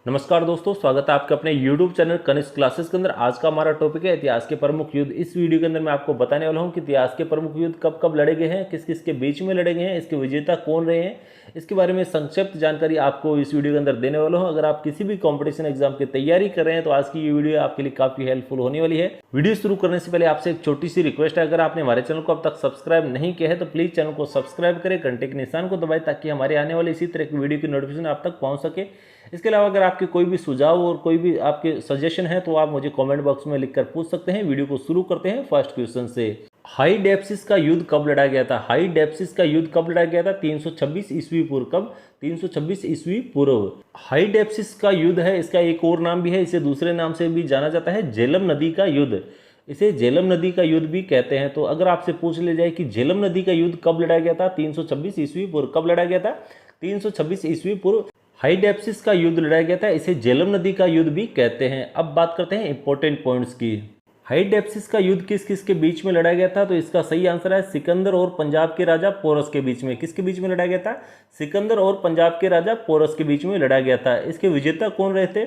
नमस्कार दोस्तों, स्वागत है आपके अपने YouTube चैनल कनिष्क क्लासेस के अंदर। आज का हमारा टॉपिक है इतिहास के प्रमुख युद्ध। इस वीडियो के अंदर मैं आपको बताने वाला हूं कि इतिहास के प्रमुख युद्ध कब कब लड़े गए हैं, किस किस के बीच में लड़े गए हैं, इसके विजेता कौन रहे हैं, इसके बारे में संक्षिप्त जानकारी आपको इस वीडियो के अंदर देने वाला हूं। अगर आप किसी भी कॉम्पिटिशन एग्जाम की तैयारी कर रहे हैं तो आज की ये वीडियो आपके लिए काफी हेल्पफुल होने वाली है। वीडियो शुरू करने से पहले आपसे एक छोटी सी रिक्वेस्ट है, अगर आपने हमारे चैनल को अब तक सब्सक्राइब नहीं किया है तो प्लीज चैनल को सब्सक्राइब करें, घंटे के निशान को दबाएं ताकि हमारे आने वाले इसी तरह की वीडियो की नोटिफिकेशन आप तक पहुंच सके। इसके अलावा अगर आपके कोई भी सुझाव और कोई भी आपके सजेशन है तो आप मुझे कमेंट बॉक्स में लिखकर पूछ सकते हैं। वीडियो को शुरू करते हैं फर्स्ट क्वेश्चन से। हाईडेप्सिस का युद्ध कब लड़ा गया था? हाईडेप्सिस का युद्ध कब लड़ा गया था? 326 ईस्वी पूर्व। कब? 326 ईस्वी पूर्व। हाईडेप्सिस का युद्ध है, इसका एक और नाम भी है, इसे दूसरे नाम से भी जाना जाता है झेलम नदी का युद्ध। इसे झेलम नदी का युद्ध भी कहते हैं। तो अगर आपसे पूछ लिया जाए कि झेलम नदी का युद्ध कब लड़ा गया था 326 ईस्वी पूर्व, कब लड़ा गया था 326 ईस्वी पूर्व हाईडेप्सिस का युद्ध लड़ा गया था, इसे झेलम नदी का युद्ध भी कहते हैं। अब बात करते हैं इंपॉर्टेंट पॉइंट्स की। हाईडेप्सिस का युद्ध किस किस के बीच में लड़ा गया था? तो इसका सही आंसर है सिकंदर और पंजाब के राजा पोरस के बीच में। किसके बीच में लड़ा गया था? सिकंदर और पंजाब के राजा पोरस के बीच में लड़ा गया था। इसके विजेता कौन रहे थे?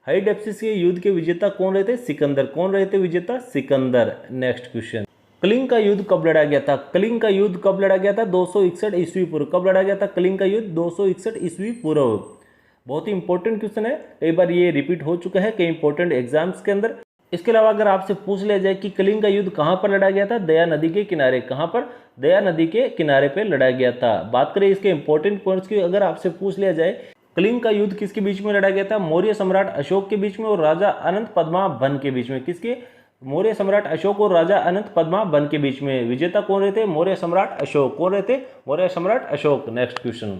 हाईडेप्सिस के युद्ध के विजेता कौन रहे थे? सिकंदर। कौन रहे थे विजेता? सिकंदर। Next question. कलिंग का युद्ध कब लड़ा गया था? कलिंग का युद्ध कब लड़ा गया था? 261 ईस्वी पूर्व। कब लड़ा गया था कलिंग का युद्ध? 261 ईस्वी पूर्व। बहुत ही इंपॉर्टेंट क्वेश्चन है, कई बार ये रिपीट हो चुका है कई इंपॉर्टेंट एग्जाम्स के अंदर। इसके अलावा अगर आपसे पूछ लिया जाए कि कलिंग का युद्ध कहाँ पर लड़ा गया था? दया नदी के किनारे। कहाँ पर? दया नदी के किनारे पे लड़ा गया था। बात करें इसके इंपॉर्टेंट पॉइंट्स की, अगर आपसे पूछ लिया जाए कलिंग का युद्ध किसके बीच में लड़ा गया था? मौर्य सम्राट अशोक के बीच में और राजा अनंत पद्मावन के बीच में। किसके? मौर्य सम्राट अशोक और राजा अनंत पद्मावन के बीच में। विजेता कौन रहे थे? मौर्य सम्राट अशोक। कौन रहे थे? मौर्य सम्राट अशोक। Next question.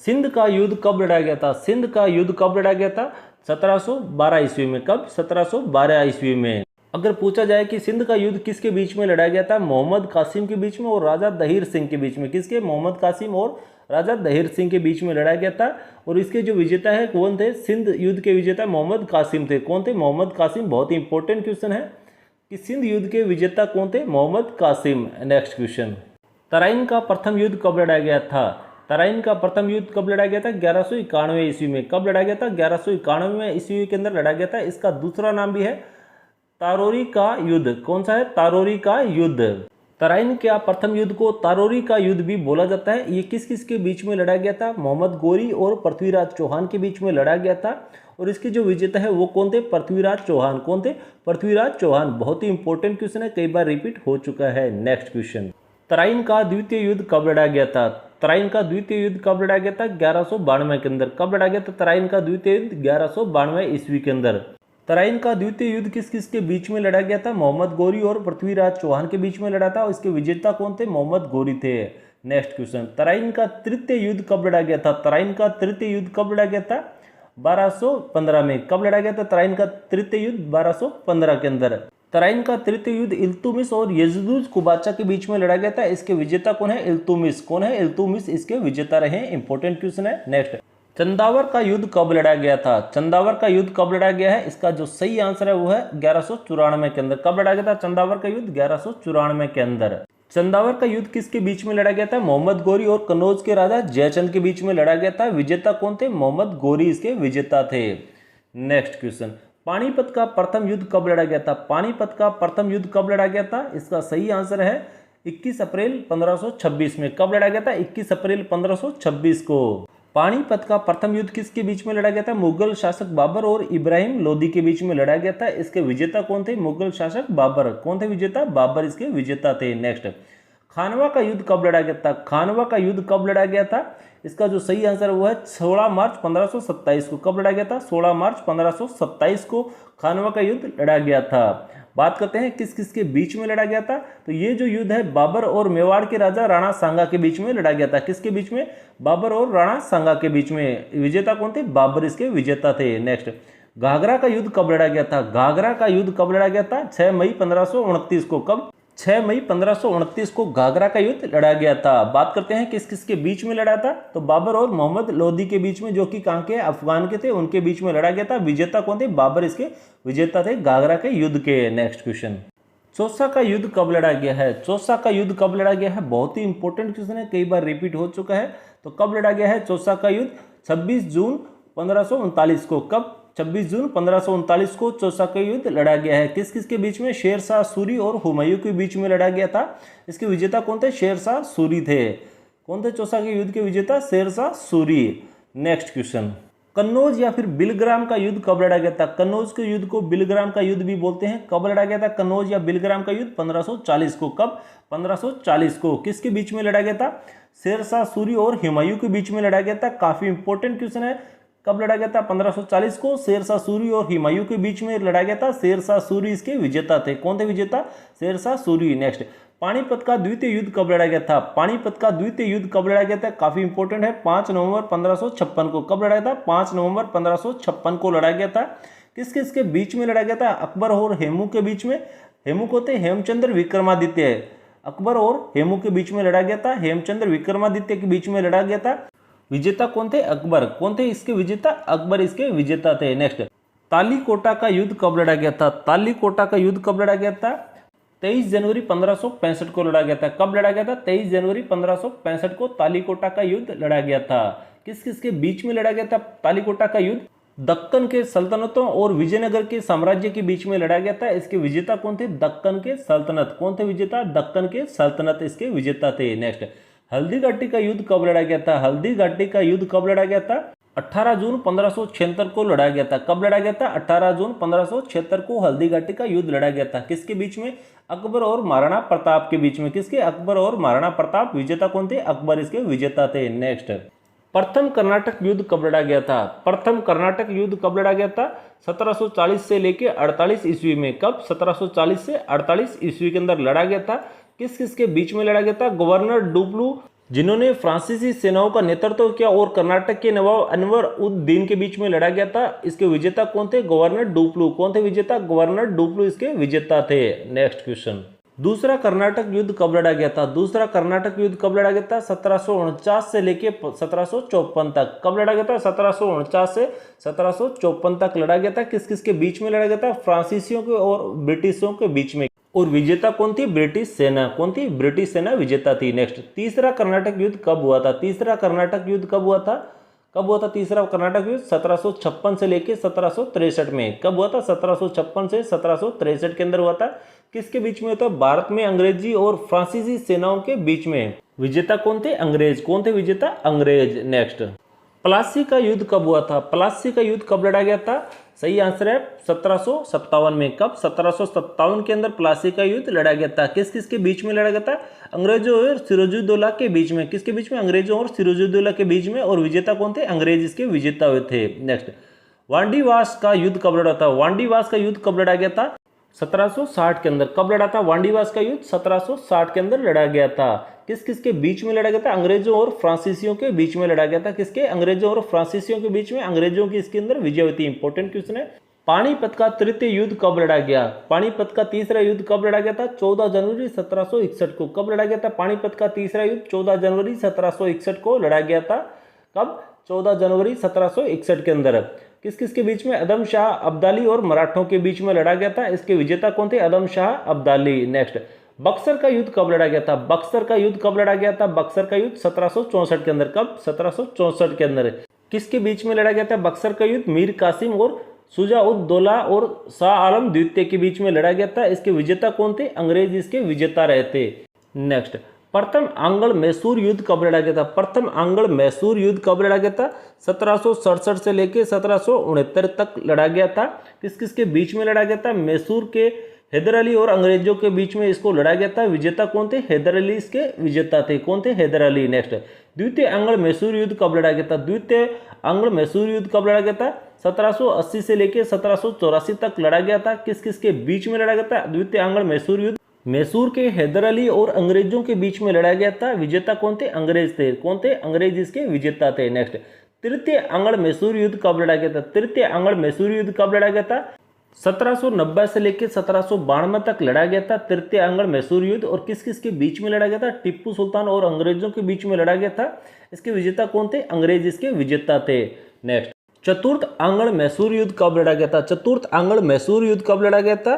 सिंध का युद्ध कब लड़ा गया था? सिंध का युद्ध कब लड़ा गया था? 1712 ईस्वी में। कब? 1712 ईस्वी में। अगर पूछा जाए कि सिंध का युद्ध किसके बीच में लड़ा गया था? मोहम्मद कासिम के बीच में और राजा दहीर सिंह के बीच में। किसके? मोहम्मद कासिम और राजा दहीर सिंह के बीच में लड़ा गया था। और इसके जो विजेता है कौन थे? सिंध युद्ध के विजेता मोहम्मद कासिम थे। कौन थे? मोहम्मद कासिम। बहुत ही इंपॉर्टेंट क्वेश्चन है कि सिंध युद्ध के विजेता कौन थे? Muhammad Qasim. Next question. Tarain का प्रथम युद्ध कब लड़ा गया था? तराइन का प्रथम युद्ध कब लड़ा गया था? 1191 ईस्वी में। कब लड़ा गया था? 1191 ईस्वी के अंदर लड़ा गया था। इसका दूसरा नाम भी है तारोरी का युद्ध। कौन सा है? तारोरी का युद्ध। तराइन के प्रथम युद्ध को तारोरी का युद्ध भी बोला जाता है। ये किस किस के बीच में लड़ा गया था? मोहम्मद गोरी और पृथ्वीराज चौहान के बीच में लड़ा गया था। और इसके जो विजेता है वो कौन थे? पृथ्वीराज चौहान। कौन थे? पृथ्वीराज चौहान। बहुत ही इंपॉर्टेंट क्वेश्चन है, कई बार रिपीट हो चुका है। Next question. तराइन का द्वितीय युद्ध कब लड़ा गया था? तराइन का द्वितीय युद्ध कब लड़ा गया था? 1192 के अंदर। कब लड़ा गया था तराइन का द्वितीय युद्ध? 1192 ईस्वी के अंदर। तराइन का द्वितीय युद्ध किस किस के बीच में लड़ा गया था? मोहम्मद गोरी और पृथ्वीराज चौहान के बीच में लड़ा था। और इसके विजेता कौन थे? मोहम्मद गोरी थे। Next question. तराइन का तृतीय युद्ध कब लड़ा गया था? तराइन का तृतीय युद्ध कब लड़ा गया था? 1215 में। कब लड़ा गया था तराइन का तृतीय युद्ध? 1215 के अंदर। तराइन का तृतीय युद्ध इल्तुमिश और यजदुज कुबाचा के बीच में लड़ा गया था। इसके विजेता कौन है? इल्तुमिश। कौन है? इल्तुमिश इसके विजेता रहे। इंपॉर्टेंट क्वेश्चन है। नेक्स्ट। चंदावर का युद्ध कब लड़ा गया था? चंदावर का युद्ध कब लड़ा गया है? इसका जो सही आंसर है वो है 1194 के अंदर। कब लड़ा गया था चंदावर का युद्ध? 1194 के अंदर। चंदावर का युद्ध किसके बीच में लड़ा गया था? मोहम्मद गोरी और कन्नौज के राजा जयचंद के बीच में लड़ा गया था। विजेता कौन थे? मोहम्मद गोरी इसके विजेता थे। Next question. पानीपत का प्रथम युद्ध कब लड़ा गया था? पानीपत का प्रथम युद्ध कब लड़ा गया था? इसका सही आंसर है 21 अप्रैल 1526 में। कब लड़ा गया था? 21 अप्रैल 1526 को। पानीपत का प्रथम युद्ध किसके बीच में लड़ा गया था? मुगल शासक बाबर और इब्राहिम लोदी के बीच में लड़ा गया था। इसके विजेता कौन थे? मुगल शासक बाबर। कौन थे विजेता? बाबर इसके विजेता थे। नेक्स्ट। खानवा का युद्ध कब लड़ा गया था? खानवा का युद्ध कब लड़ा गया था? इसका जो सही आंसर है वो है 16 मार्च 1527 को। कब लड़ा गया था? 16 मार्च 1527 को खानवा का युद्ध लड़ा गया था। बात करते हैं किस किस के बीच में लड़ा गया था। तो ये जो युद्ध है बाबर और मेवाड़ के राजा राणा सांगा के बीच में लड़ा गया था। किसके बीच में? बाबर और राणा सांगा के बीच में। विजेता कौन थे? बाबर इसके विजेता थे। नेक्स्ट। घाघरा का युद्ध कब लड़ा गया था? घाघरा का युद्ध कब लड़ा गया था? 6 मई 1529 को। कब? 6 मई 1529 को घाघरा का युद्ध लड़ा गया था। बात करते हैं किस किस के बीच में लड़ा था। तो बाबर और मोहम्मद लोदी के बीच में, जो कि कहाँ के? अफगान के थे, उनके बीच में लड़ा गया था। विजेता कौन थे? बाबर इसके विजेता थे घाघरा के युद्ध के। Next question. चौसा का युद्ध कब लड़ा गया है? चौसा का युद्ध कब लड़ा गया है? बहुत ही इंपॉर्टेंट क्वेश्चन है, कई बार रिपीट हो चुका है। तो कब लड़ा गया है चौसा का युद्ध? 26 जून 1539 को। कब? 26 जून 1539 को चौसा का युद्ध लड़ा गया है। किस किस के बीच में? शेर शाह सूरी और हुमायूं के बीच में लड़ा गया था। इसके विजेता कौन थे? शेर शाह सूरी थे। कौन थे चौसा के युद्ध के विजेता? शेर शाह सूरी। नेक्स्ट क्वेश्चन, कन्नौज या फिर बिलग्राम का युद्ध कब लड़ा गया था? कन्नौज के युद्ध को बिलग्राम का युद्ध भी बोलते हैं। कब लड़ा गया था कन्नौज या बिलग्राम का युद्ध? 1540 को। कब? 1540 को। किसके बीच में लड़ा गया था? शेर शाह सूरी और हुमायूं के बीच में लड़ा गया था। काफी इंपॉर्टेंट क्वेश्चन है। कब लड़ा गया था? 1540 को। शेर शाह सूरी और हुमायूं के बीच में लड़ा गया था। शेर शाह सूरी इसके विजेता थे। कौन थे विजेता? शेर शाह सूरी। नेक्स्ट, पानीपत का द्वितीय युद्ध कब लड़ा गया था? पानीपत का द्वितीय युद्ध कब लड़ा गया था? काफी इंपॉर्टेंट है। 5 नवंबर 1556 को। कब लड़ा गया था? 5 नवंबर 1556 को लड़ा गया था। किस किस के बीच में लड़ा गया था? अकबर और हेमू के बीच में। हेमू को थे हेमचंद्र विक्रमादित्य। अकबर और हेमू के बीच में लड़ा गया था। हेमचंद्र विक्रमादित्य के बीच में लड़ा गया था। विजेता कौन थे? अकबर। कौन थे इसके विजेता? अकबर इसके विजेता थे। नेक्स्ट, तालीकोटा का युद्ध कब लड़ा गया था? तालीकोटा का युद्ध कब लड़ा गया था? 23 जनवरी 1565 को लड़ा गया था। कब लड़ा गया था? 23 जनवरी 1565 को तालीकोटा का युद्ध लड़ा गया था। किस किस के बीच में लड़ा गया था तालीकोटा का युद्ध? दक्कन के सल्तनतों और विजयनगर के साम्राज्य के बीच में लड़ा गया था। इसके विजेता कौन थे? दक्कन के सल्तनत। कौन थे विजेता? दक्कन के सल्तनत इसके विजेता थे। नेक्स्ट, हल्दी घाटी का युद्ध कब लड़ा गया था? हल्दी घाटी का युद्ध कब लड़ा गया था? 18 जून 1576 को लड़ा गया था। कब लड़ा गया था? 18 जून 1576 को हल्दी घाटी का युद्ध लड़ा गया था। किसके बीच में? अकबर और महाराणा प्रताप के बीच में। किसके? अकबर और महाराणा प्रताप। विजेता कौन थे? अकबर इसके विजेता थे। नेक्स्ट, प्रथम कर्नाटक युद्ध कब लड़ा गया था? प्रथम कर्नाटक युद्ध कब लड़ा गया था? 1740 से लेके 48 ईस्वी में। कब? 1740 से 48 ईस्वी के अंदर लड़ा गया था। किस किस के बीच में लड़ा गया था? गवर्नर डुप्लू, जिन्होंने फ्रांसीसी सेनाओं का नेतृत्व किया, और कर्नाटक के नवाब अनवर उद दीन के बीच में लड़ा गया था। इसके विजेता कौन थे? गवर्नर डुप्लू। कौन थे विजेता? गवर्नर डुप्लू इसके विजेता थे। नेक्स्ट क्वेश्चन, दूसरा कर्नाटक युद्ध कब लड़ा गया था? दूसरा कर्नाटक युद्ध कब लड़ा गया था? 1749 से लेके 1754 तक। कब लड़ा गया था? 1749 से 1754 तक लड़ा गया था। किस किस के बीच में लड़ा गया था? फ्रांसीसियों के और ब्रिटिशों के बीच में। और विजेता कौन थी? ब्रिटिश सेना। कौन थी? ब्रिटिश सेना विजेता थी। नेक्स्ट, तीसरा कर्नाटक युद्ध कब हुआ था? तीसरा कर्नाटक युद्ध कब हुआ था? कब हुआ था तीसरा कर्नाटक युद्ध? 1756 से लेके 1763 में। कब हुआ था? 1756 से 1763 के अंदर हुआ था। किसके बीच में होता? भारत में अंग्रेजी और फ्रांसीसी सेनाओं के बीच में। विजेता कौन थे? अंग्रेज। कौन थे विजेता? अंग्रेज। नेक्स्ट, प्लासी का युद्ध कब हुआ था? प्लासी का युद्ध कब लड़ा गया था? सही आंसर है 1757 में। कब? 1757 के अंदर प्लासी का युद्ध लड़ा गया था। किस किस के बीच में लड़ा गया था? अंग्रेजों और सिराजुद्दौला के बीच में। किसके बीच में? अंग्रेजों और सिराजुद्दौला के बीच में। और विजेता कौन थे? अंग्रेज इसके विजेता हुए थे। नेक्स्ट, वांडीवास का युद्ध कब लड़ा था? वांडीवास का युद्ध कब लड़ा गया था? 1760 के अंदर। कब लड़ा था वांडीवास का युद्ध? 1760 के अंदर लड़ा गया था। किस किस के बीच में लड़ा गया था? अंग्रेजों और फ्रांसीसियों के बीच में लड़ा गया था। किसके? अंग्रेजों और फ्रांसीसियों के बीच में। अंग्रेजों की इसके अंदर विजय हुई थी। इंपॉर्टेंट क्वेश्चन है। पानीपत का तृतीय युद्ध कब लड़ा गया? पानीपत का तीसरा युद्ध कब लड़ा गया था? 14 जनवरी 1761 को। कब लड़ा गया था पानीपत का तीसरा युद्ध? 14 जनवरी 1761 को लड़ा गया था। कब? 14 जनवरी 1761 के अंदर। किस किस के बीच में? अदम शाह अब्दाली और मराठों के बीच में लड़ा गया था। इसके विजेता कौन थे? अदम शाह अब्दाली। नेक्स्ट, बक्सर का युद्ध कब लड़ा गया था? बक्सर का युद्ध कब लड़ा गया था? बक्सर का युद्ध 1764 के अंदर। कब? 1764 के अंदर। किसके बीच में लड़ा गया था बक्सर का युद्ध? मीर कासिम और शुजा-उद-दौला और शाह आलम द्वितीय के बीच में लड़ा गया था। इसके विजेता कौन थे? अंग्रेज इसके विजेता रहे थे। नेक्स्ट, प्रथम आंगल मैसूर युद्ध कब लड़ा गया था? प्रथम आंगल मैसूर युद्ध कब लड़ा गया था? 1767 से लेके 1769 तक लड़ा गया था। किस किस के बीच में लड़ा गया था? मैसूर के हैदर अली और अंग्रेजों के बीच में इसको लड़ा गया था। विजेता कौन थे? हैदर अली इसके विजेता थे। कौन थे? हैदर अली। नेक्स्ट, द्वितीय आंगल मैसूर युद्ध कब लड़ा गया था? द्वितीय आंगल मैसूर युद्ध कब लड़ा गया था? 1780 से लेके 1784 तक लड़ा गया था। किस किस के बीच में लड़ा गया था द्वितीय आंगल मैसूर युद्ध? मैसूर के हैदर अली और अंग्रेजों के बीच में लड़ा गया था। विजेता कौन थे? अंग्रेज थे। कौन थे? अंग्रेज इसके विजेता थे। नेक्स्ट, तृतीय आंगल मैसूर युद्ध कब लड़ा गया था? तृतीय आंगल मैसूर युद्ध कब लड़ा गया था? 1790 से लेकर 1792 तक लड़ा गया था तृतीय आंगल मैसूर युद्ध। और किस किस के बीच में लड़ा गया था? टिप्पू सुल्तान और अंग्रेजों के बीच में लड़ा गया था। इसके विजेता कौन थे? अंग्रेज इसके विजेता थे। नेक्स्ट, चतुर्थ आंगल मैसूर युद्ध कब लड़ा गया था? चतुर्थ आंगल मैसूर युद्ध कब लड़ा गया था?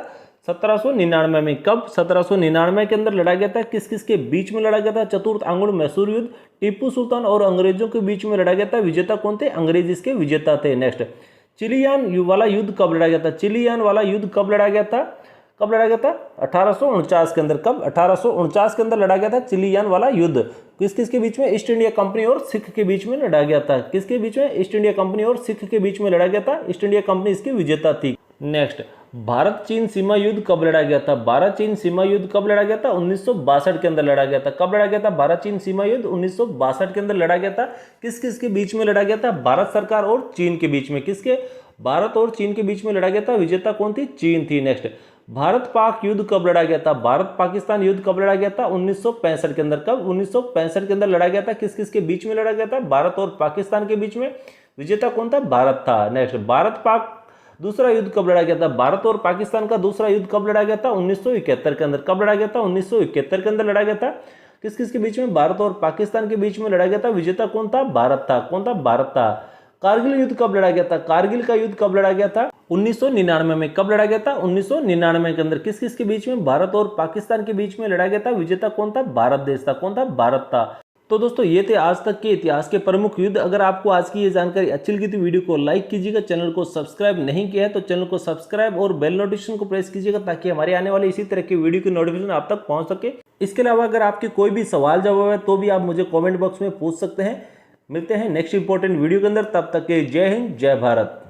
1799 में। कब? 1799 के अंदर लड़ा गया था। किस किस के बीच में लड़ा गया था? चतुर्थ आंगुल मैसूर युद्ध, टीपू सुल्तान और अंग्रेजों के बीच में लड़ा गया था। विजेता कौन थे? अंग्रेज इसके विजेता थे। नेक्स्ट, चिलियान वाला युद्ध कब लड़ा गया था? चिलियान वाला युद्ध कब लड़ा गया था? कब लड़ा गया था? 1849 के अंदर। कब? 1849 के अंदर लड़ा गया था चिलियान वाला युद्ध। किस किस के बीच में? ईस्ट इंडिया कंपनी और सिख के बीच में लड़ा गया था। किसके बीच में? ईस्ट इंडिया कंपनी और सिख के बीच में लड़ा गया था। ईस्ट इंडिया कंपनी इसकी विजेता थी। नेक्स्ट, भारत चीन सीमा युद्ध कब लड़ा गया था? भारत चीन सीमा युद्ध कब लड़ा गया था? 1962 के अंदर लड़ा गया था। कब लड़ा गया था भारत चीन सीमा युद्ध? 1962 के अंदर लड़ा गया था। किस किस के बीच में लड़ा गया था? भारत सरकार और चीन के बीच में। किसके? भारत और चीन के बीच में लड़ा गया था। विजेता कौन थी? चीन थी। नेक्स्ट, भारत पाक युद्ध कब लड़ा गया था? भारत पाकिस्तान युद्ध कब लड़ा गया था? 1965 के अंदर। कब? 1965 के अंदर लड़ा गया था। किस किस के बीच में लड़ा गया था? भारत और पाकिस्तान के बीच में। विजेता कौन था? भारत था। नेक्स्ट, भारत पाक दूसरा युद्ध कब लड़ा गया था? भारत और पाकिस्तान का दूसरा युद्ध कब लड़ा गया था? 1971 के अंदर। कब लड़ा गया था? 1971 के अंदर लड़ा गया था। किस किस के बीच में? भारत और पाकिस्तान के बीच में लड़ा गया था। विजेता कौन था? भारत था। कौन था? भारत था। कारगिल युद्ध कब लड़ा गया था? कारगिल का युद्ध कब लड़ा गया था? 1999 में। कब लड़ा गया था? 1999 के अंदर। किस किस के बीच में? भारत और पाकिस्तान के बीच में लड़ा गया था। विजेता कौन था? भारत देश था। कौन था? भारत था। तो दोस्तों ये थे आज तक के इतिहास के प्रमुख युद्ध। अगर आपको आज की ये जानकारी अच्छी लगी तो वीडियो को लाइक कीजिएगा। चैनल को सब्सक्राइब नहीं किया है तो चैनल को सब्सक्राइब और बेल नोटिफिकेशन को प्रेस कीजिएगा ताकि हमारे आने वाले इसी तरह की वीडियो की नोटिफिकेशन आप तक पहुंच सके। इसके अलावा अगर आपके कोई भी सवाल जवाब है तो भी आप मुझे कॉमेंट बॉक्स में पूछ सकते हैं। मिलते हैं नेक्स्ट इंपॉर्टेंट वीडियो के अंदर। तब तक के जय हिंद, जय भारत।